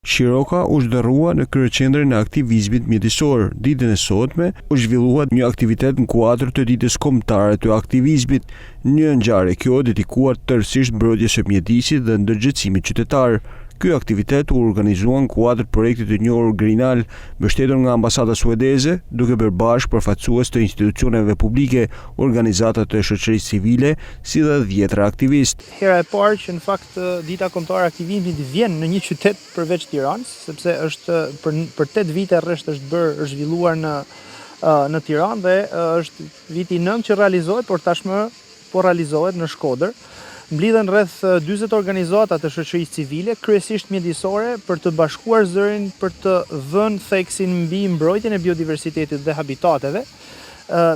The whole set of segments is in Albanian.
Shiroka u zhderrua në kryeqendrën e aktivizmit mjedisor. Ditën e sotme u zhvillua një aktivitet në kuadër të ditës kombëtare të aktivizmit, një ngjarje kjo dedikuar tërësisht mbrojtjes së mjedisit dhe ndërgjegjësimit qytetar. Ky aktivitet u organizua në kuadër projektit të njohur Grinal, mbështetur nga ambasada suedeze, duke bërë bashkë përfaqësues të institucioneve publike, organizata të shoqërisë civile, si dhe 10 aktivistë. Hera e parë që në fakt dita kombëtare e aktivizmit vjen në një qytet përveç Tiranës, sepse është për 8 vite rresht është zhvilluar në Tiranë dhe është viti 9 që realizohet, por tashmë po realizohet në Shkodër. Mblidhen rreth 40 organizata të shoqërisë civile, kryesisht mjedisore, për të bashkuar zërin për të vënë theksin mbi mbrojtjen e biodiversitetit dhe habitateve,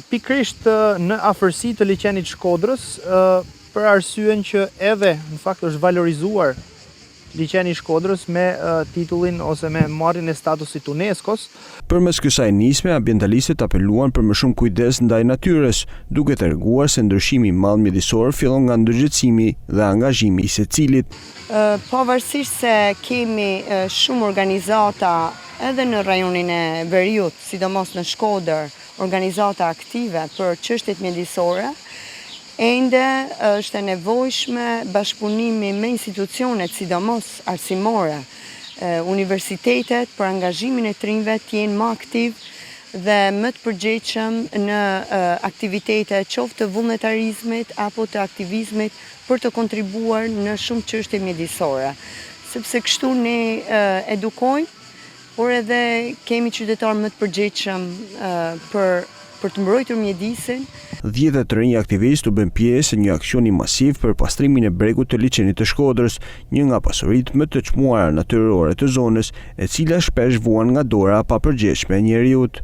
pikërisht në afërsi të liçenit Shkodrës, për arsyen që edhe në fakt është valorizuar liçeni Shkodrës me titullin ose me marrjen e statusit UNESCO-s. Përmes kësaj nisme, ambientalistët apeluan për më shumë kujdes ndaj natyrës, duke treguar se ndryshimi i madh mjedisor fillon nga ndërgjegjësimi dhe angazhimi i secilit. Pavarësisht se kemi shumë organizata edhe në rajonin e Veriut, sidomos në Shkodër, organizata aktive për çështjet mjedisore, ende është e nevojshme bashkëpunimi me institucionet, sidomos arsimore, universitetet, për angazhimin e trinjve të jenë më aktiv dhe më të përgjegjshëm në aktivitete qoftë të vullnetarizmit apo të aktivizmit për të kontribuar në shumë çështje mjedisore. Sepse kështu ne edukojmë, por edhe kemi qytetarë më të përgjegjshëm për të mbrojtur mjedisin. 10 të rinj aktivistë u bën pjesë një aksioni masiv për pastrimin e bregut të liçenit të Shkodrës, një nga pasuritë më të çmuara natyrore të zonës, e cila shpesh vuan nga dora e papërgjegjshme e njerëzit.